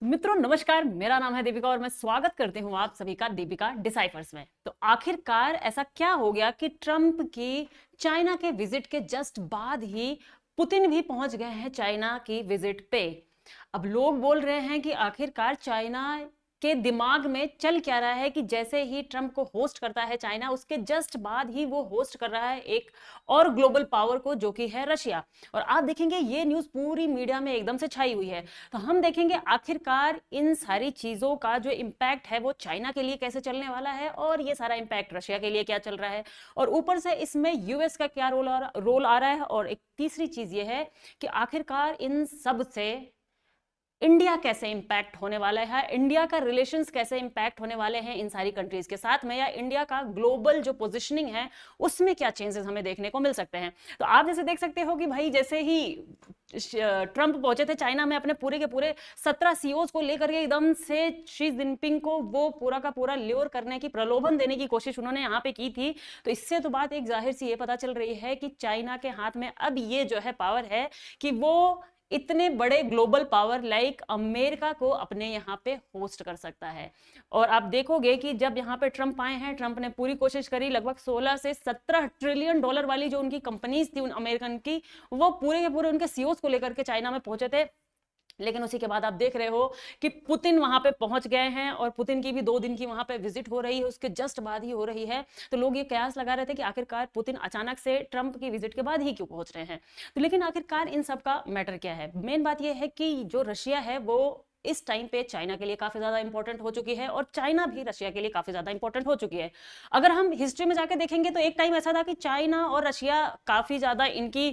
मित्रों नमस्कार, मेरा नाम है दीपिका और मैं स्वागत करती हूँ आप सभी का दीपिका डिसाइफर्स में। तो आखिरकार ऐसा क्या हो गया कि ट्रंप की चाइना के विजिट के जस्ट बाद ही पुतिन भी पहुंच गए हैं चाइना की विजिट पे। अब लोग बोल रहे हैं कि आखिरकार चाइना के दिमाग में चल क्या रहा है कि जैसे ही ट्रंप को होस्ट करता है चाइना, उसके जस्ट बाद ही वो होस्ट कर रहा है एक और ग्लोबल पावर को, जो कि है रशिया। और आप देखेंगे ये न्यूज़ पूरी मीडिया में एकदम से छाई हुई है। तो हम देखेंगे आखिरकार इन सारी चीज़ों का जो इम्पैक्ट है वो चाइना के लिए कैसे चलने वाला है और ये सारा इम्पैक्ट रशिया के लिए क्या चल रहा है, और ऊपर से इसमें यूएस का क्या रोल आ रहा है। और एक तीसरी चीज़ ये है कि आखिरकार इन सब से इंडिया कैसे इंपैक्ट होने वाला है, इंडिया का रिलेशंस कैसे इंपैक्ट होने वाले हैं इन सारी कंट्रीज के साथ में, या इंडिया का ग्लोबल जो पोजीशनिंग है उसमें क्या चेंजेस हमें देखने को मिल सकते हैं। तो आप जैसे देख सकते हो कि भाई जैसे ही ट्रंप पहुंचे थे चाइना में, अपने पूरे के पूरे 17 सीईओज को लेकर के एकदम से शी जिनपिंग को वो पूरा का पूरा ल्योर करने की, प्रलोभन देने की कोशिश उन्होंने यहाँ पे की थी। तो इससे तो बात एक जाहिर सी ये पता चल रही है कि चाइना के हाथ में अब ये जो है पावर है कि वो इतने बड़े ग्लोबल पावर लाइक अमेरिका को अपने यहाँ पे होस्ट कर सकता है। और आप देखोगे कि जब यहाँ पे ट्रंप आए हैं, ट्रंप ने पूरी कोशिश करी, लगभग 16 से 17 ट्रिलियन डॉलर वाली जो उनकी कंपनीज थी उन अमेरिकन की, वो पूरे के पूरे उनके सीईओज को लेकर के चाइना में पहुंचे थे। लेकिन उसी के बाद आप देख रहे हो कि पुतिन वहां पे पहुंच गए हैं और पुतिन की भी 2 दिन की वहां पे विजिट हो रही है, उसके जस्ट बाद ही हो रही है। तो लोग ये कयास लगा रहे थे कि आखिरकार पुतिन अचानक से ट्रंप की विजिट के बाद ही क्यों पहुंच रहे हैं। तो लेकिन आखिरकार इन सब का मैटर क्या है? मेन बात यह है कि जो रशिया है वो इस टाइम पे चाइना के लिए काफी ज्यादा इंपॉर्टेंट हो चुकी है और चाइना भी रशिया के लिए काफी ज्यादा इंपॉर्टेंट हो चुकी है। अगर हम हिस्ट्री में जाके देखेंगे तो एक टाइम ऐसा था कि चाइना और रशिया काफी ज्यादा इनकी,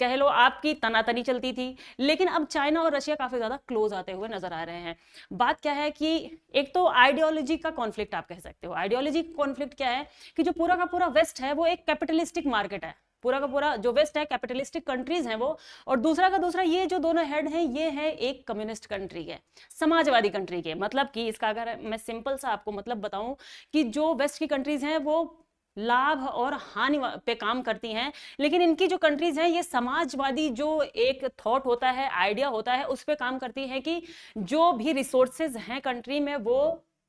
कह लो आपकी, तनातनी चलती थी। लेकिन अब चाइना और रशिया काफी ज्यादा क्लोज आते हुए नजर आ रहे हैं। बात क्या है कि एक तो आइडियोलॉजी का कॉन्फ्लिक्ट आप कह सकते हो। आइडियोलॉजी कॉन्फ्लिक्ट क्या है कि जो पूरा का पूरा वेस्ट है वो एक कैपिटलिस्टिक मार्केट है, पूरा का पूरा जो वेस्ट है कैपिटलिस्टिक कंट्रीज हैं वो, और दूसरा का दूसरा ये जो दोनों हेड हैं ये है एक कम्युनिस्ट कंट्री के, समाजवादी कंट्री के। मतलब कि इसका अगर मैं सिंपल सा आपको मतलब बताऊं कि जो वेस्ट की कंट्रीज हैं वो लाभ और हानि पे काम करती हैं, लेकिन इनकी जो कंट्रीज हैं ये समाजवादी जो एक थॉट होता है, आइडिया होता है, उस पे काम करती है कि जो भी रिसोर्सेज हैं कंट्री में वो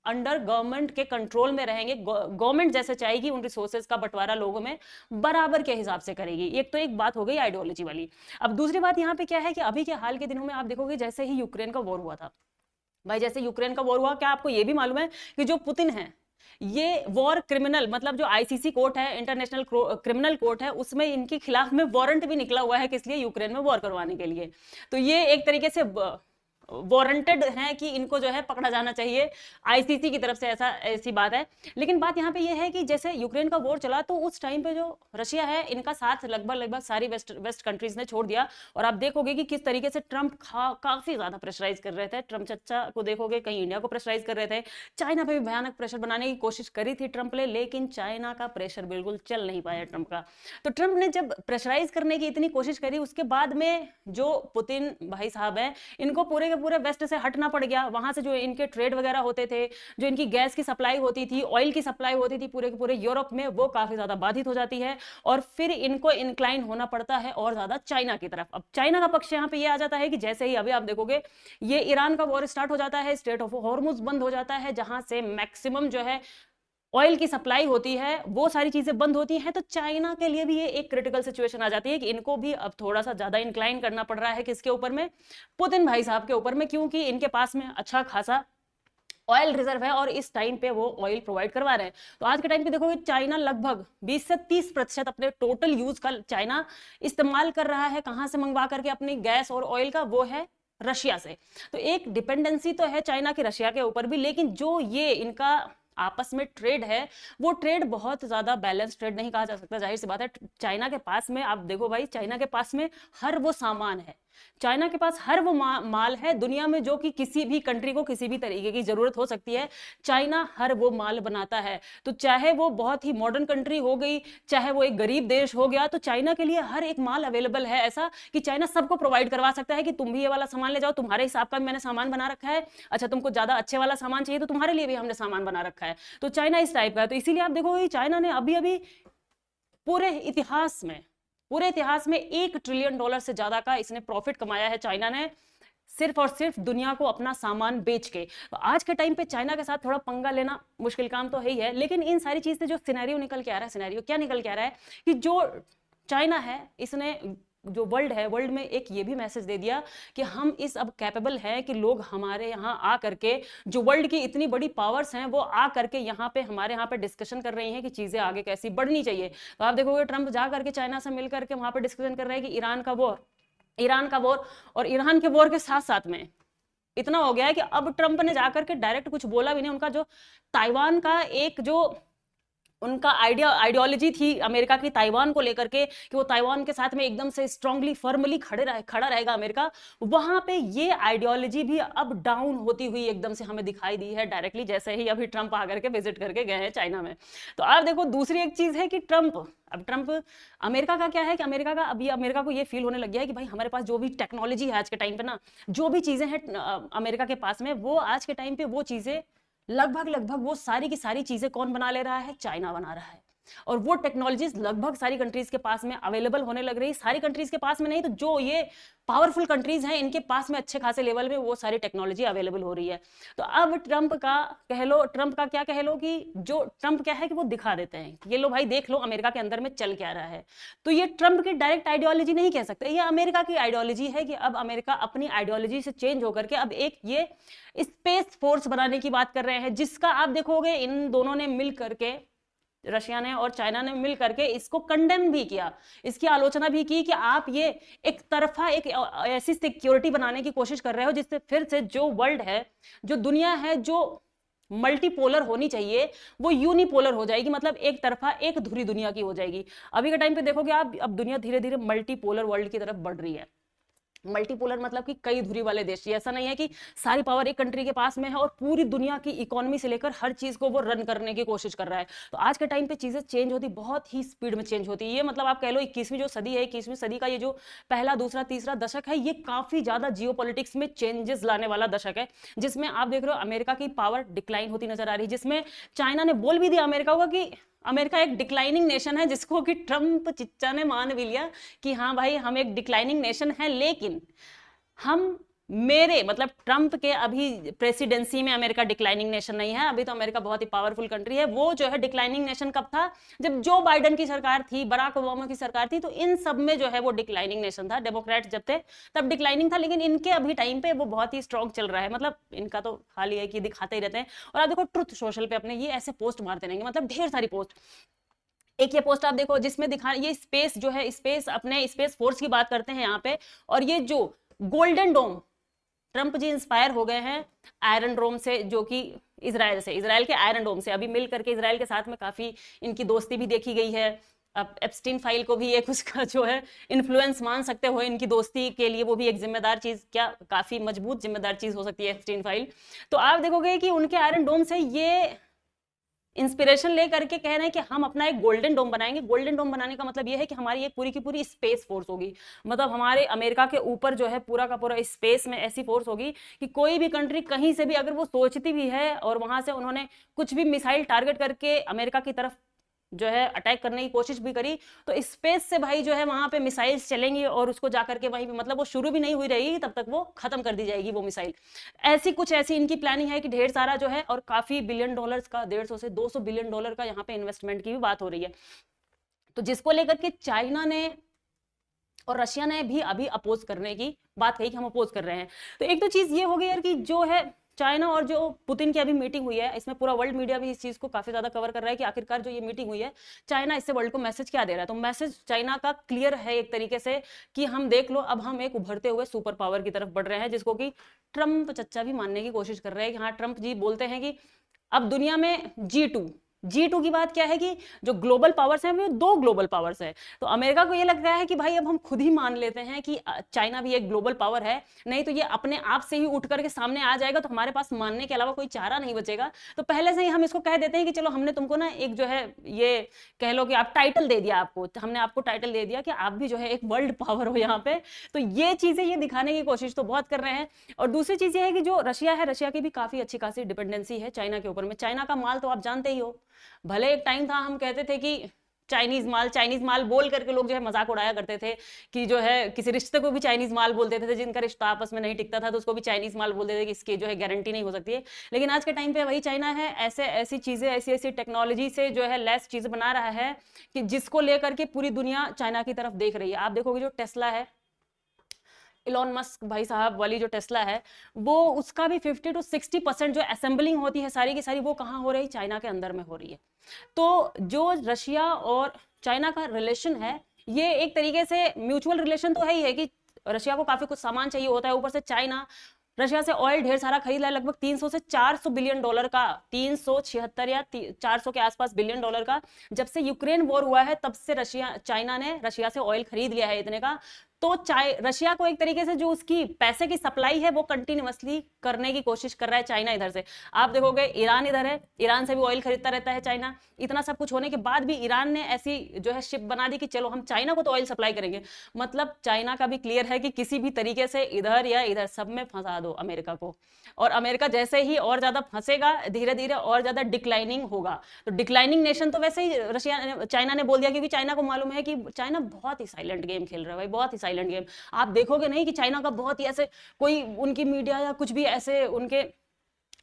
अंडर गवर्नमेंट के कंट्रोल में रहेंगे। गवर्नमेंट जैसे चाहेगी उन रिसोर्सेज का बंटवारा लोगों में बराबर के हिसाब से करेगी। एक तो एक बात हो गई आइडियोलॉजी वाली। अब दूसरी बात यहाँ पे क्या है कि अभी के हाल के दिनों में आप देखोगे जैसे ही यूक्रेन का वॉर हुआ था, भाई जैसे यूक्रेन का वॉर हुआ, क्या आपको ये भी मालूम है कि जो पुतिन है ये वॉर क्रिमिनल, मतलब जो आईसीसी कोर्ट है, इंटरनेशनल क्रिमिनल कोर्ट है, उसमें इनके खिलाफ में वारंट भी निकला हुआ है, किस लिए? यूक्रेन में वॉर करवाने के लिए। तो ये एक तरीके से वारंटेड है कि इनको जो है पकड़ा जाना चाहिए आईसीसी की तरफ से, ऐसा ऐसी बात है। लेकिन बात यहाँ पे ये है कि जैसे यूक्रेन का वॉर चला तो उस टाइम पे जो रशिया है इनका साथ लगभग सारी वेस्ट कंट्रीज ने छोड़ दिया। और आप देखोगे कि किस तरीके से ट्रंप काफी ज्यादा प्रेशराइज कर रहे थे। ट्रंप चच्चा को देखोगे कहीं इंडिया को प्रेशराइज कर रहे थे, चाइना पे भी भयानक प्रेशर बनाने की कोशिश करी थी ट्रंप ने, लेकिन चाइना का प्रेशर बिल्कुल चल नहीं पाया ट्रंप का। तो ट्रंप ने जब प्रेशराइज करने की इतनी कोशिश करी, उसके बाद में जो पुतिन भाई साहब है इनको पूरे पूरे वेस्ट से हटना पड़ गया। वहां से जो इनके ट्रेड वगैरह होते थे, जो इनकी गैस की सप्लाई होती थी, ऑयल की सप्लाई होती थी पूरे के पूरे यूरोप में, वो काफी ज्यादा बाधित हो जाती है और फिर इनको इंक्लाइन होना पड़ता है और ज्यादा चाइना की तरफ। अब चाइना का पक्ष यहाँ पे ये आ जाता है कि जैसे ही अभी आप देखोगे ये ईरान का वॉर स्टार्ट हो जाता है, स्ट्रेट ऑफ हॉर्मुज बंद हो जाता है, जहां से मैक्सिमम जो है ऑयल की सप्लाई होती है, वो सारी चीजें बंद होती हैं। तो चाइना के लिए भी ये एक क्रिटिकल सिचुएशन आ जाती है कि इनको भी अब थोड़ा सा ज्यादा इंक्लाइन करना पड़ रहा है किसके ऊपर में? पुतिन भाई साहब के ऊपर में, क्योंकि इनके पास में अच्छा खासा ऑयल रिजर्व है और इस टाइम पे वो ऑयल प्रोवाइड करवा रहे हैं। तो आज के टाइम पे देखोगे चाइना लगभग 20 से 30% अपने टोटल यूज का चाइना इस्तेमाल कर रहा है। कहां से मंगवा करके अपनी गैस और ऑयल का? वो है रशिया से। तो एक डिपेंडेंसी तो है चाइना की रशिया के ऊपर भी, लेकिन जो ये इनका आपस में ट्रेड है वो ट्रेड बहुत ज्यादा बैलेंस ट्रेड नहीं कहा जा सकता। जाहिर सी बात है चाइना के पास में, आप देखो भाई चाइना के पास में हर वो सामान है, चाइना के पास हर वो माल है दुनिया में जो कि किसी भी कंट्री को किसी भी तरीके की जरूरत हो सकती है, चाइना हर वो माल बनाता है। तो चाहे वो बहुत ही मॉडर्न कंट्री हो गई, चाहे वो एक गरीब देश हो गया, तो चाइना के लिए हर एक माल अवेलेबल है, ऐसा कि चाइना सबको प्रोवाइड करवा सकता है कि तुम भी ये वाला सामान ले जाओ, तुम्हारे हिसाब का भी मैंने सामान बना रखा है। अच्छा तुमको ज्यादा अच्छे वाला सामान चाहिए तो तुम्हारे लिए भी हमने सामान बना रखा है। तो चाइना इस टाइप का है। तो इसीलिए आप देखो चाइना ने अभी अभी पूरे इतिहास में 1 ट्रिलियन डॉलर से ज्यादा का इसने प्रॉफिट कमाया है चाइना ने सिर्फ और सिर्फ दुनिया को अपना सामान बेच के। तो आज के टाइम पे चाइना के साथ थोड़ा पंगा लेना मुश्किल काम तो है ही है, लेकिन इन सारी चीज से जो सिनेरियो निकल के आ रहा है, सिनेरियो क्या निकल के आ रहा है कि जो चाइना है इसने जो वर्ल्ड है, वर्ल्ड में एक ये भी मैसेज दे दिया कि हम इस अब कैपेबल हैं कि लोग हमारे यहाँ आ करके, जो वर्ल्ड की इतनी बड़ी पावर्स हैं वो आ करके यहाँ पे हमारे यहाँ पे डिस्कशन कर रही हैं कि चीजें आगे कैसी बढ़नी चाहिए। तो आप देखोगे ट्रंप जा करके चाइना से मिल करके वहां पे डिस्कशन कर रहे हैं कि ईरान का वॉर और ईरान के वॉर के साथ साथ में इतना हो गया है कि अब ट्रंप ने जाकर के डायरेक्ट कुछ बोला भी नहीं। उनका जो ताइवान का एक जो उनका आइडियोलॉजी थी अमेरिका की ताइवान को लेकर के कि वो ताइवान के साथ में एकदम से स्ट्रांगली फर्मली खड़ा रहेगा अमेरिका, वहां पे ये आइडियोलॉजी भी अब डाउन होती हुई एकदम से हमें दिखाई दी है डायरेक्टली, जैसे ही अभी ट्रंप आकर के विजिट करके गए हैं चाइना में। तो आप देखो दूसरी एक चीज है कि ट्रंप अमेरिका का क्या है कि अमेरिका को ये फील होने लग गया है कि भाई हमारे पास जो भी टेक्नोलॉजी है आज के टाइम पे ना, जो भी चीजें हैं अमेरिका के पास में, वो आज के टाइम पे वो चीजें लगभग वो सारी की सारी चीजें कौन बना ले रहा है? चाइना बना रहा है। और वो टेक्नोलॉजीज लगभग सारी कंट्रीज के पास में अवेलेबल होने लग रही है। सारी कंट्रीज के पास में नहीं तो जो ये पावरफुल कंट्रीज हैं इनके पास में अच्छे खासे लेवल में वो सारी टेक्नोलॉजी अवेलेबल हो रही है। तो अब ट्रंप का क्या कह लो कि जो ट्रंप क्या है कि वो दिखा देते हैं, ये लो भाई देख लो अमेरिका के अंदर में चल क्या रहा है। तो ये ट्रंप की डायरेक्ट आइडियोलॉजी नहीं कह सकते, ये अमेरिका की आइडियोलॉजी है कि अब अमेरिका अपनी आइडियोलॉजी से चेंज होकर के अब एक ये स्पेस फोर्स बनाने की बात कर रहे हैं, जिसका आप देखोगे इन दोनों ने मिल करके, रशिया ने और चाइना ने मिल करके इसको कंडेम भी किया, इसकी आलोचना भी की कि आप ये एक तरफा एक ऐसी सिक्योरिटी बनाने की कोशिश कर रहे हो जिससे फिर से जो वर्ल्ड है, जो दुनिया है, जो मल्टीपोलर होनी चाहिए वो यूनिपोलर हो जाएगी, मतलब एक तरफा एक धुरी दुनिया की हो जाएगी। अभी के टाइम पे देखोगे आप, अब दुनिया धीरे धीरे मल्टीपोलर वर्ल्ड की तरफ बढ़ रही है। मल्टीपोलर मतलब कि कई धुरी वाले देश, ऐसा नहीं है कि सारी पावर एक कंट्री के पास में है और पूरी दुनिया की इकोनॉमी से लेकर हर चीज को वो रन करने की कोशिश कर रहा है। तो आज के टाइम पे चीजें चेंज होती, बहुत ही स्पीड में चेंज होती है। ये मतलब आप कह लो 21वीं जो सदी है, 21वीं सदी का ये जो पहला दूसरा तीसरा दशक है, ये काफी ज्यादा जियोपॉलिटिक्स में चेंजेस लाने वाला दशक है, जिसमें आप देख रहे हो अमेरिका की पावर डिक्लाइन होती नजर आ रही है, जिसमें चाइना ने बोल भी दिया अमेरिका को कि अमेरिका एक डिक्लाइनिंग नेशन है, जिसको कि ट्रंप चिच्चा ने मान भी लिया कि हाँ भाई हम एक डिक्लाइनिंग नेशन है, लेकिन हम मतलब ट्रंप के अभी प्रेसिडेंसी में अमेरिका डिक्लाइनिंग नेशन नहीं है। अभी तो अमेरिका बहुत ही पावरफुल कंट्री है। वो जो है डिक्लाइनिंग नेशन कब था? जब जो बाइडेन की सरकार थी, बराक ओबामा की सरकार थी, तो इन सब में जो है वो डिक्लाइनिंग नेशन था। डेमोक्रेट जब थे तब डिक्लाइनिंग था, लेकिन इनके अभी टाइम पे वो बहुत ही स्ट्रॉन्ग चल रहा है। मतलब इनका तो हाल ही है कि दिखाते ही रहते हैं। और आप देखो ट्रुथ सोशल पे अपने ये ऐसे पोस्ट मारते रहेंगे, मतलब ढेर सारी पोस्ट। एक ये पोस्ट आप देखो जिसमें दिखा, ये स्पेस जो है, स्पेस अपने स्पेस फोर्स की बात करते हैं यहाँ पे, और ये जो गोल्डन डोम, ट्रंप जी इंस्पायर हो गए हैं आयरन डोम से, जो कि इजराइल के आयरन डोम से। अभी मिल करके इजराइल के साथ में काफी इनकी दोस्ती भी देखी गई है। अब एप्स्टीन फाइल को भी एक उसका जो है इन्फ्लुएंस मान सकते हो इनकी दोस्ती के लिए, वो भी एक जिम्मेदार चीज, क्या काफी मजबूत जिम्मेदार चीज हो सकती है एप्स्टीन फाइल। तो आप देखोगे कि उनके आयरन डोम से ये इंस्पिरेशन ले करके कह रहे हैं कि हम अपना एक गोल्डन डोम बनाएंगे। गोल्डन डोम बनाने का मतलब ये है कि हमारी एक पूरी की पूरी स्पेस फोर्स होगी, मतलब हमारे अमेरिका के ऊपर जो है पूरा का पूरा स्पेस में ऐसी फोर्स होगी कि कोई भी कंट्री कहीं से भी अगर वो सोचती भी है और वहां से उन्होंने कुछ भी मिसाइल टारगेट करके अमेरिका की तरफ जो है अटैक करने की कोशिश भी करी, तो स्पेस से भाई जो है वहां पे मिसाइल्स चलेंगी और उसको जाकर के वहीं पे, मतलब वो शुरू भी नहीं हुई रहेगी तब तक वो खत्म कर दी जाएगी वो मिसाइल। ऐसी इनकी प्लानिंग है कि ढेर सारा जो है, और काफी बिलियन डॉलर्स का, 150 से 200 बिलियन डॉलर का यहाँ पे इन्वेस्टमेंट की भी बात हो रही है। तो जिसको लेकर के चाइना ने और रशिया ने भी अभी अपोज करने की बात कही कि हम अपोज कर रहे हैं। तो एक तो चीज ये हो गई यार कि जो है चाइना और जो पुतिन की अभी मीटिंग हुई है, इसमें पूरा वर्ल्ड मीडिया भी इस चीज को काफी ज्यादा कवर कर रहा है कि आखिरकार जो ये मीटिंग हुई है, चाइना इससे वर्ल्ड को मैसेज क्या दे रहा है। तो मैसेज चाइना का क्लियर है एक तरीके से कि हम देख लो अब हम एक उभरते हुए सुपर पावर की तरफ बढ़ रहे हैं, जिसको कि ट्रंप चच्चा भी मानने की कोशिश कर रहे हैं कि हाँ, ट्रंप जी बोलते हैं कि अब दुनिया में G2 की बात क्या है कि जो ग्लोबल पावर्स हैं वो 2 ग्लोबल पावर्स है। तो अमेरिका को ये लग रहा है कि भाई अब हम खुद ही मान लेते हैं कि चाइना भी एक ग्लोबल पावर है, नहीं तो ये अपने आप से ही उठ करके सामने आ जाएगा, तो हमारे पास मानने के अलावा कोई चारा नहीं बचेगा। तो पहले से ही हम इसको कह देते हैं कि चलो हमने तुमको ना एक जो है ये कह लो कि आप टाइटल दे दिया, हमने आपको टाइटल दे दिया कि आप भी जो है एक वर्ल्ड पावर हो यहाँ पे। तो ये चीजें ये दिखाने की कोशिश तो बहुत कर रहे हैं। और दूसरी चीज ये है कि जो रशिया है, रशिया की भी काफी अच्छी खासी डिपेंडेंसी है चाइना के ऊपर में। चाइना का माल तो आप जानते ही हो, भले एक टाइम था हम कहते थे कि चाइनीज माल बोल करके लोग जो है मजाक उड़ाया करते थे कि जो है किसी रिश्ते को भी चाइनीज माल बोल देते थे, जिनका रिश्ता आपस में नहीं टिकता था तो उसको भी चाइनीज माल बोल देते थे कि इसकी जो है गारंटी नहीं हो सकती है। लेकिन आज के टाइम पे वही चाइना है, ऐसी चीजें, ऐसी टेक्नोलॉजी से जो है लेस चीज बना रहा है कि जिसको लेकर के पूरी दुनिया चाइना की तरफ देख रही है। आप देखोगे जो टेस्ला है, इलॉन मस्क भाई साहब वाली जो टेस्ला है, वो उसका भी 50 to 60% जो असेंबलिंग होती है सारी की सारी, वो कहाँ हो रही है? चाइना के अंदर में हो रही है। तो जो रशिया और चाइना का रिलेशन है, ये एक तरीके से म्यूचुअल रिलेशन तो है ही है कि रशिया को काफी कुछ सामान चाहिए होता है, ऊपर से चाइना रशिया से ऑयल ढेर सारा खरीद रहा है, लगभग 300 से 400 बिलियन डॉलर का, 376 या 400 के आसपास बिलियन डॉलर का। जब से यूक्रेन वॉर हुआ है तब से चाइना ने रशिया से ऑयल खरीद लिया है इतने का। तो रशिया को एक तरीके से जो उसकी पैसे की सप्लाई है वो कंटिन्यूअसली करने की कोशिश कर रहा है चाइना इधर से। आप देखोगे ईरान इधर है, ईरान से भी ऑयल खरीदता रहता है चाइना। इतना सब कुछ होने के बाद भी ईरान ने ऐसी जो है शिप बना दी कि चलो हम चाइना को तो ऑयल सप्लाई करेंगे। मतलब चाइना का भी क्लियर है कि किसी भी तरीके से इधर या इधर सब में फंसा दो अमेरिका को, और अमेरिका जैसे ही और ज्यादा फंसेगा धीरे धीरे और ज्यादा डिक्लाइनिंग होगा। तो डिक्लाइनिंग नेशन तो वैसे ही चाइना ने बोल दिया, क्योंकि चाइना को मालूम है कि चाइना बहुत ही साइलेंट गेम खेल रहा है भाई, बहुत ही साइलेंट गेम। आप देखोगे नहीं कि चाइना का बहुत ही ऐसे कोई उनकी मीडिया या कुछ भी ऐसे उनके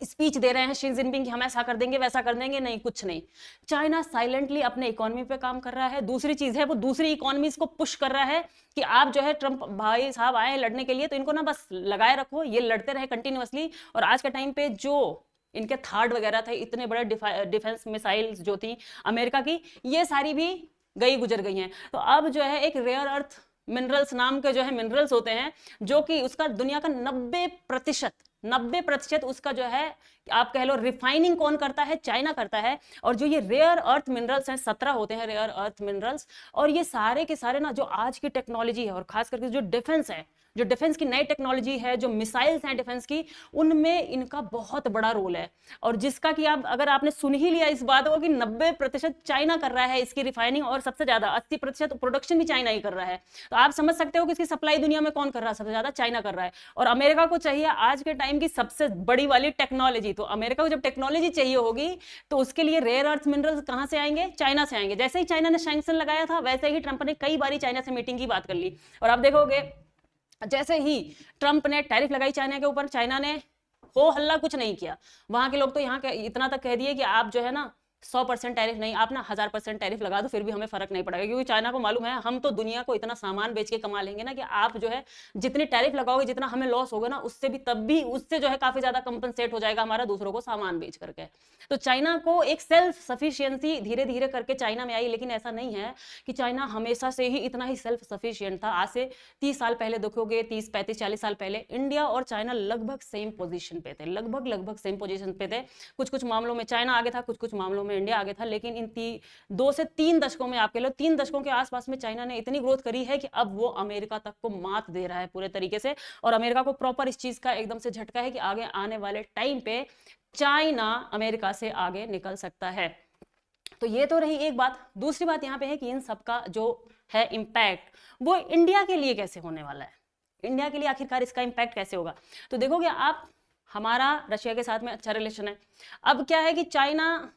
स्पीच दे रहे हैं शी जिनपिंग कि हम ऐसा कर देंगे वैसा कर देंगे, नहीं, कुछ नहीं। चाइना साइलेंटली अपने इकोनॉमी पे काम कर रहा है। दूसरी चीज है वो दूसरी इकोनॉमीज को पुश कर रहा है कि आप जो है ट्रंप भाई साहब आए लड़ने के लिए तो इनको ना बस लगाए रखो, ये लड़ते रहे कंटिन्यूअसली। और आज के टाइम पे जो इनके थार्ड वगैरह थे, इतने बड़े डिफेंस मिसाइल्स जो थी अमेरिका की, ये सारी भी गई गुजर गई हैं। तो अब जो है एक रेयर अर्थ मिनरल्स नाम के जो है मिनरल्स होते हैं, जो कि उसका दुनिया का 90% उसका जो है आप कह लो रिफाइनिंग कौन करता है? चाइना करता है। और जो ये रेयर अर्थ मिनरल्स हैं, 17 होते हैं रेयर अर्थ मिनरल्स, और ये सारे के सारे ना जो आज की टेक्नोलॉजी है और खास करके जो डिफेंस है, जो डिफेंस की नई टेक्नोलॉजी है, जो मिसाइल्स हैं डिफेंस की, उनमें इनका बहुत बड़ा रोल है। और जिसका कि आप अगर आपने सुन ही लिया इस बात को कि 90% चाइना कर रहा है इसकी रिफाइनिंग, और सबसे ज्यादा 80% प्रोडक्शन भी चाइना ही कर रहा है। तो आप समझ सकते हो कि इसकी सप्लाई दुनिया में कौन कर रहा है? सबसे ज्यादा चाइना कर रहा है। और अमेरिका को चाहिए आज के टाइम की सबसे बड़ी वाली टेक्नोलॉजी। तो अमेरिका को जब टेक्नोलॉजी चाहिए होगी तो उसके लिए रेयर अर्थ मिनरल्स कहां से आएंगे? चाइना से आएंगे। जैसे ही चाइना ने सैंक्शन लगाया था वैसे ही ट्रंप ने कई बारी चाइना से मीटिंग की बात कर ली। और आप देखोगे जैसे ही ट्रंप ने टैरिफ लगाई चाइना के ऊपर, चाइना ने हो हल्ला कुछ नहीं किया। वहां के लोग तो यहाँ इतना तक कह दिए कि आप जो है ना 100% टैरिफ नहीं, आप ना 1000% टैरिफ लगा दो, फिर भी हमें फर्क नहीं पड़ेगा। क्योंकि चाइना को मालूम है हम तो दुनिया को इतना सामान बेच के कमा लेंगे ना कि आप जो है जितनी टैरिफ लगाओगे, जितना हमें लॉस होगा ना, उससे भी तब भी उससे जो है काफी ज्यादा कंपनसेट हो जाएगा हमारा दूसरों को सामान बेच करके। तो चाइना को एक सेल्फ सफिशियंसी धीरे धीरे करके चाइना में आई। लेकिन ऐसा नहीं है कि चाइना हमेशा से ही इतना ही सेल्फ सफिशियंट था। आज से 30 साल पहले देखोगे, 30, 35, 40 साल पहले इंडिया और चाइना लगभग सेम पोजीशन पे थे, लगभग सेम पोजीशन पे थे। कुछ कुछ मामलों में चाइना आगे था, कुछ कुछ मामलों में इंडिया आगे था। लेकिन इन 2 से 3 दशकों में, आप कह लो 3 दशकों के आसपास में, चाइना ने इतनी ग्रोथ करी है कि अब वो अमेरिका तक को मात दे रहा है पूरे तरीके से। और अमेरिका को प्रॉपर इस चीज का एकदम से झटका है कि आगे आने वाले टाइम पे चाइना अमेरिका से आगे निकल सकता है। तो ये तो रही एक बात। दूसरी बात यहां पे है कि इन सबका जो है इंपैक्ट वो इंडिया के लिए कैसे होने वाला है? इंडिया के लिए आखिरकार इसका इंपैक्ट कैसे होगा? तो देखोगे आप, हमारा रशिया के साथ में अच्छा रिलेशन है। अब क्या है कि चाइना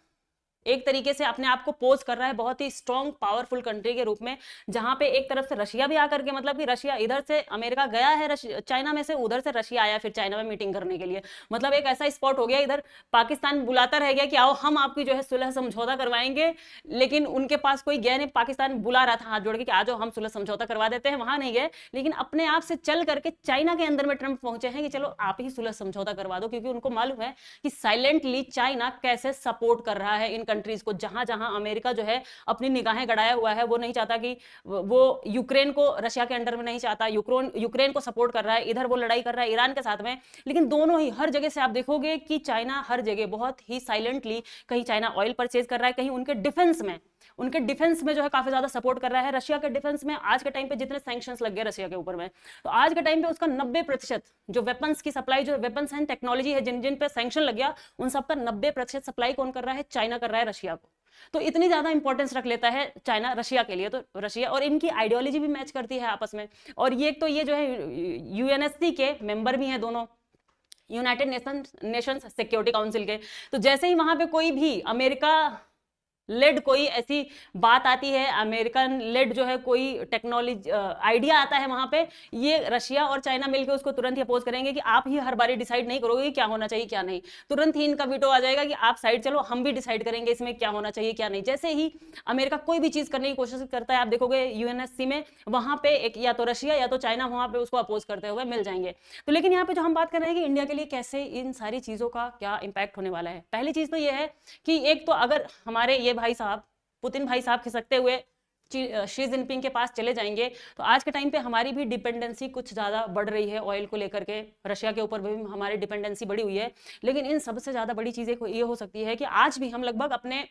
एक तरीके से अपने आप को पोज कर रहा है बहुत ही स्ट्रॉन्ग पावरफुल कंट्री के रूप में, जहां पे एक तरफ से रशिया भी आकर के, मतलब कि रशिया इधर से अमेरिका गया है चाइना में से, उधर से रशिया आया फिर चाइना में मीटिंग करने के लिए। मतलब एक ऐसा स्पॉट हो गया, इधर पाकिस्तान बुलाता रह गया कि आओ हम आपकी जो है सुलह समझौता करवाएंगे, लेकिन उनके पास कोई गया नहीं। पाकिस्तान बुला रहा था हाथ जोड़ के कि आ जाओ हम सुलह समझौता करवा देते हैं, वहां नहीं गए, लेकिन अपने आप से चल करके चाइना के अंदर में ट्रंप पहुंचे हैं कि चलो आप ही सुलह समझौता करवा दो। क्योंकि उनको मालूम है कि साइलेंटली चाइना कैसे सपोर्ट कर रहा है इन कंट्रीज को। जहां जहां अमेरिका जो है अपनी निगाहें गड़ाया हुआ है, वो नहीं चाहता कि वो यूक्रेन को रशिया के अंडर में नहीं चाहता, यूक्रेन को सपोर्ट कर रहा है, इधर वो लड़ाई कर रहा है ईरान के साथ में। लेकिन दोनों ही हर जगह से आप देखोगे कि चाइना हर जगह बहुत ही साइलेंटली, कहीं चाइना ऑयल परचेज कर रहा है, कहीं उनके डिफेंस में जो है काफी ज्यादा सपोर्ट कर रहा है। रशिया के डिफेंस में आज के टाइम पे जितने सैंक्शंस लग गए रशिया के ऊपर में, तो आज के टाइम पे उसका 90% जो वेपन्स की सप्लाई, जो वेपन्स एंड टेक्नोलॉजी है, जिन जिन पे सैंक्शन लग गया, उन सब का 90% सप्लाई कौन कर रहा है? चाइना कर रहा है रशिया को। तो इतनी ज्यादा इंपॉर्टेंस रख लेता है चाइना रशिया के लिए। तो रशिया और इनकी आइडियोलॉजी भी मैच करती है आपस में। और ये तो ये जो है यूएनएससी के मेंबर भी हैं दोनों, यूनाइटेड नेशंस सिक्योरिटी काउंसिल के। तो जैसे ही वहां पे कोई भी अमेरिका लेड कोई ऐसी बात आती है, अमेरिकन लेड जो है कोई टेक्नोलॉजी आइडिया आता है वहां पे, ये रशिया और चाइना मिलकर उसको तुरंत ही अपोज करेंगे कि आप ही हर बारी डिसाइड नहीं करोगे क्या होना चाहिए क्या नहीं, तुरंत ही इनका वीटो आ जाएगा कि आप साइड चलो, हम भी डिसाइड करेंगे इसमें क्या होना चाहिए क्या नहीं। जैसे ही अमेरिका कोई भी चीज करने की कोशिश करता है, आप देखोगे यूएनएससी में वहां पे एक या तो रशिया या तो चाइना वहां पे उसको अपोज करते हुए मिल जाएंगे। तो लेकिन यहाँ पे जो हम बात कर रहे हैं कि इंडिया के लिए कैसे इन सारी चीजों का क्या इंपैक्ट होने वाला है, पहली चीज तो ये है कि एक तो अगर हमारे ये भाई साहब पुतिन भाई साहब खिसकते हुए शी जिनपिंग के पास चले जाएंगे, तो आज के टाइम पे हमारी भी डिपेंडेंसी कुछ ज्यादा बढ़ रही है ऑयल को लेकर के, रशिया के ऊपर भी हमारी डिपेंडेंसी बढ़ी हुई है। लेकिन इन सबसे ज्यादा बड़ी चीजें ये हो सकती है कि आज भी हम लगभग अपने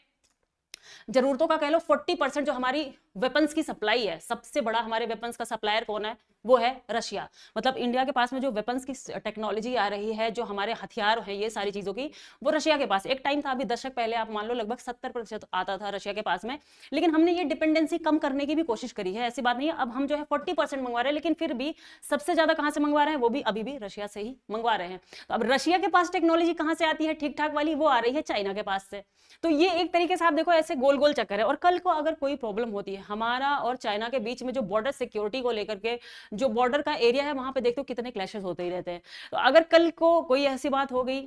जरूरतों का कह लो 40% जो हमारी वेपन्स की सप्लाई है, सबसे बड़ा हमारे वेपन्स का सप्लायर कौन है, वो है रशिया। मतलब इंडिया के पास में जो वेपन्स की टेक्नोलॉजी आ रही है, जो हमारे हथियार हैं ये सारी चीजों की, वो रशिया के पास। एक टाइम था अभी दशक पहले आप मान लो लगभग 70% आता था रशिया के पास में, लेकिन हमने ये डिपेंडेंसी कम करने की भी कोशिश करी है, ऐसी बात नहीं है। अब हम जो है 40% मंगवा रहे हैं, लेकिन फिर भी सबसे ज्यादा कहां से मंगवा रहे हैं, वो भी अभी भी रशिया से ही मंगवा रहे हैं। तो अब रशिया के पास टेक्नोलॉजी कहां से आती है ठीक ठाक वाली, वो आ रही है चाइना के पास से। तो ये एक तरीके से आप देखो ऐसे गोल गोल चक्कर है। और कल को अगर कोई प्रॉब्लम होती है हमारा और चाइना के बीच में, जो बॉर्डर सिक्योरिटी को लेकर के जो बॉर्डर का एरिया है, वहां पे देखते हो कितने क्लैशेस होते ही रहते हैं। तो अगर कल को कोई ऐसी बात हो गई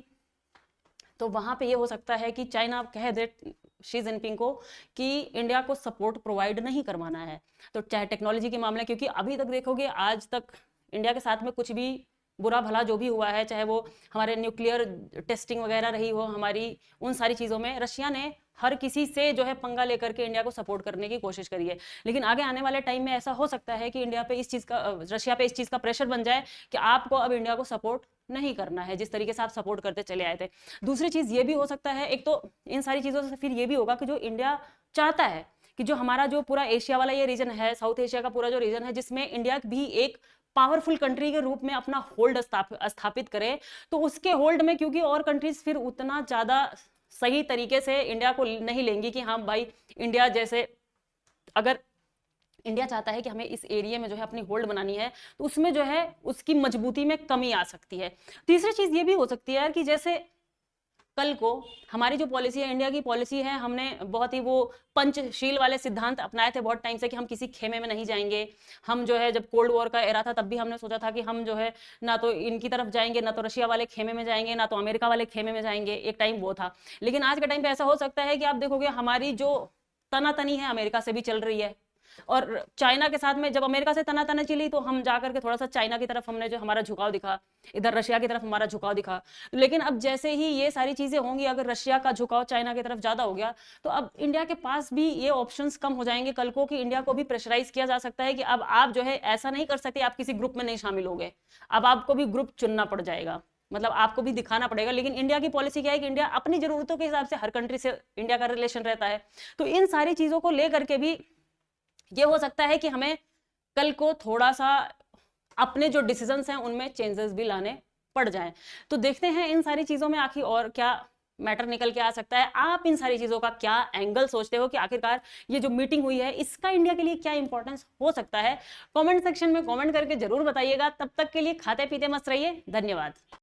तो वहां पे ये हो सकता है कि चाइना कह दे शी जिनपिंग को कि इंडिया को सपोर्ट प्रोवाइड नहीं करवाना है, तो चाहे टेक्नोलॉजी के मामले, क्योंकि अभी तक देखोगे आज तक इंडिया के साथ में कुछ भी बुरा भला जो भी हुआ है, चाहे वो हमारे न्यूक्लियर टेस्टिंग वगैरह रही हो हमारी, उन सारी चीज़ों में रशिया ने हर किसी से जो है पंगा लेकर के इंडिया को सपोर्ट करने की कोशिश करी है। लेकिन आगे आने वाले टाइम में ऐसा हो सकता है कि इंडिया पे इस चीज़ का रशिया पे इस चीज़ का प्रेशर बन जाए कि आपको अब इंडिया को सपोर्ट नहीं करना है जिस तरीके से आप सपोर्ट करते चले आए थे। दूसरी चीज़ ये भी हो सकता है, एक तो इन सारी चीज़ों से फिर ये भी होगा कि जो इंडिया चाहता है कि जो हमारा जो पूरा एशिया वाला ये रीजन है, साउथ एशिया का पूरा जो रीजन है, जिसमें इंडिया भी एक पावरफुल कंट्री के रूप में अपना होल्ड स्थापित करे, तो उसके होल्ड में क्योंकि और कंट्रीज फिर उतना ज्यादा सही तरीके से इंडिया को नहीं लेंगी कि हाँ भाई इंडिया जैसे, अगर इंडिया चाहता है कि हमें इस एरिया में जो है अपनी होल्ड बनानी है, तो उसमें जो है उसकी मजबूती में कमी आ सकती है। तीसरी चीज ये भी हो सकती है यार कि जैसे कल को हमारी जो पॉलिसी है, इंडिया की पॉलिसी है, हमने बहुत ही वो पंचशील वाले सिद्धांत अपनाए थे बहुत टाइम से कि हम किसी खेमे में नहीं जाएंगे। हम जो है जब कोल्ड वॉर का एरा था तब भी हमने सोचा था कि हम जो है ना तो इनकी तरफ जाएंगे, ना तो रशिया वाले खेमे में जाएंगे, ना तो अमेरिका वाले खेमे में जाएंगे, एक टाइम वो था। लेकिन आज के टाइम पे ऐसा हो सकता है कि आप देखोगे हमारी जो तनातनी है अमेरिका से भी चल रही है, और चाइना के साथ में जब अमेरिका से तनातनी चली तो हम जाकर के थोड़ा सा चाइना की तरफ हमने जो हमारा झुकाव दिखा, इधर रशिया की तरफ हमारा झुकाव दिखा। लेकिन अब जैसे ही ये सारी चीजें होंगी, अगर रशिया का झुकाव चाइना की तरफ ज्यादा हो गया, तो अब इंडिया के पास भी ये ऑप्शंस कम हो जाएंगे कल को, कि इंडिया को भी प्रेशराइज किया जा सकता है कि अब आप जो है ऐसा नहीं कर सकते, आप किसी ग्रुप में नहीं शामिल हो गए, अब आपको भी ग्रुप चुनना पड़ जाएगा, मतलब आपको भी दिखाना पड़ेगा। लेकिन इंडिया की पॉलिसी क्या है कि इंडिया अपनी जरूरतों के हिसाब से हर कंट्री से इंडिया का रिलेशन रहता है। तो इन सारी चीजों को लेकर के भी ये हो सकता है कि हमें कल को थोड़ा सा अपने जो डिसीजंस हैं उनमें चेंजेस भी लाने पड़ जाएं। तो देखते हैं इन सारी चीजों में आखिर और क्या मैटर निकल के आ सकता है। आप इन सारी चीजों का क्या एंगल सोचते हो कि आखिरकार ये जो मीटिंग हुई है इसका इंडिया के लिए क्या इंपॉर्टेंस हो सकता है? कमेंट सेक्शन में कमेंट करके जरूर बताइएगा। तब तक के लिए खाते पीते मस्त रहिए। धन्यवाद।